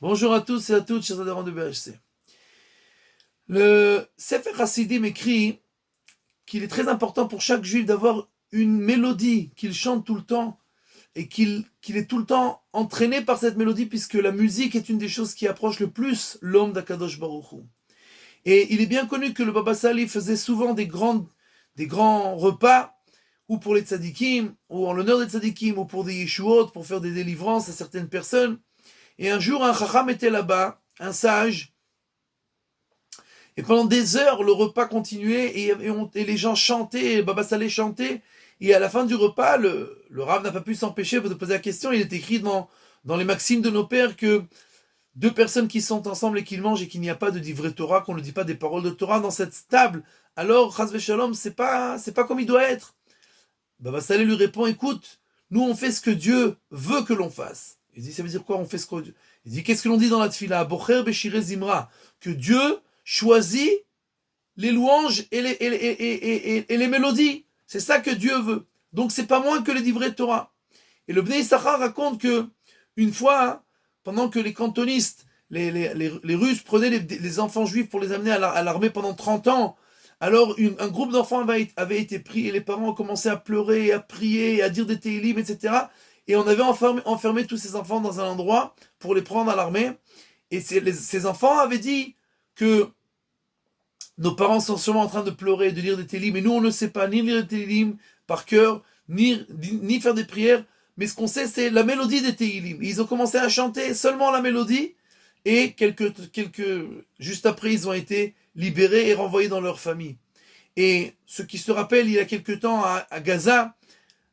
Bonjour à tous et à toutes, chers adhérents de BHC. Le Sefer Hasidim écrit qu'il est très important pour chaque juif d'avoir une mélodie qu'il chante tout le temps et qu'il est tout le temps entraîné par cette mélodie, puisque la musique est une des choses qui approche le plus l'homme d'Akadosh Baruch Hu. Et il est bien connu que le Baba Sali faisait souvent des grands repas, ou pour les tzadikim, ou en l'honneur des tzadikim, ou pour des yeshuot, pour faire des délivrances à certaines personnes. Et un jour, un chacham était là-bas, un sage, et pendant des heures, le repas continuait, et les gens chantaient, et Baba Saleh chantait, et à la fin du repas, le Rav n'a pas pu s'empêcher de poser la question. Il est écrit dans les maximes de nos pères que deux personnes qui sont ensemble et qui mangent et qu'il n'y a pas de divrei Torah, qu'on ne dit pas des paroles de Torah dans cette table, alors, chas v'shalom, c'est pas comme il doit être. Baba Saleh lui répond, écoute, nous on fait ce que Dieu veut que l'on fasse. Il dit, ça veut dire quoi, on fait ce que Dieu... Il dit, qu'est-ce que l'on dit dans la tfila? Bocher beshire zimra, que Dieu choisit les louanges et les mélodies. C'est ça que Dieu veut. Donc c'est pas moins que les divrei Torah. Et le Bnei Issachar raconte que une fois, pendant que les cantonistes, les Russes prenaient les enfants juifs pour les amener à l'armée pendant 30 ans, alors un groupe d'enfants avait été pris et les parents ont commencé à pleurer, à prier, à dire des télim, etc. Et on avait enfermé tous ces enfants dans un endroit pour les prendre à l'armée. Et ces enfants avaient dit que nos parents sont sûrement en train de pleurer et de lire des télim, mais nous on ne sait pas ni lire des télim par cœur, ni faire des prières, mais ce qu'on sait c'est la mélodie des télim. Ils ont commencé à chanter seulement la mélodie, et juste après ils ont été libérés et renvoyés dans leur famille. Et ceux qui se rappellent, il y a quelque temps à Gaza,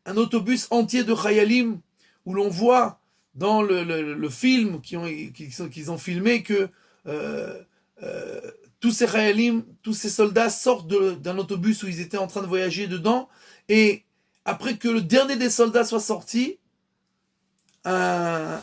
un autobus entier de Chayalim, où l'on voit dans le film qu'ils ont filmé que tous ces Chayalim, tous ces soldats sortent d'un autobus où ils étaient en train de voyager dedans, et après que le dernier des soldats soit sorti, un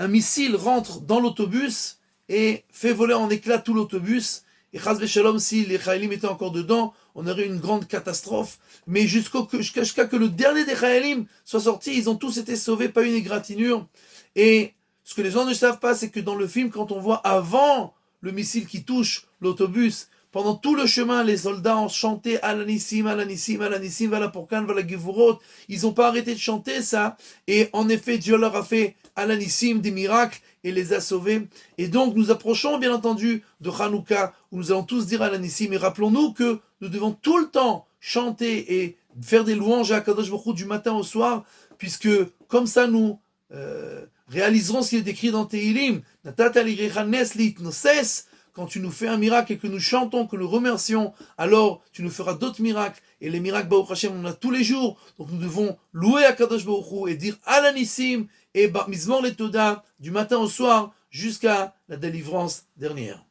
missile rentre dans l'autobus et fait voler en éclats tout l'autobus. Et chas v'shalom, si les Chayalim étaient encore dedans, on aurait eu une grande catastrophe. Mais jusqu'à que le dernier des Chayalim soit sorti, ils ont tous été sauvés, pas une égratignure. Et ce que les gens ne savent pas, c'est que dans le film, quand on voit avant le missile qui touche l'autobus, pendant tout le chemin, les soldats ont chanté Alanissim, Alanissim, Alanissim, Vala Porkan, Vala Gevurot. Ils n'ont pas arrêté de chanter ça. Et en effet, Dieu leur a fait Alanissim, des miracles, et les a sauvés. Et donc, nous approchons, bien entendu, de Hanouka, où nous allons tous dire Alanissim. Et rappelons-nous que nous devons tout le temps chanter et faire des louanges à Akadosh Baruch Hu du matin au soir, puisque comme ça, nous réaliserons ce qui est écrit dans Tehilim. Natata lirechanes litnoses. Quand tu nous fais un miracle et que nous chantons, que nous remercions, alors tu nous feras d'autres miracles. Et les miracles, Baruch Hashem, on en a tous les jours. Donc nous devons louer Akadosh Baruch Hu et dire Alanissim et Mizmor le Toda du matin au soir jusqu'à la délivrance dernière.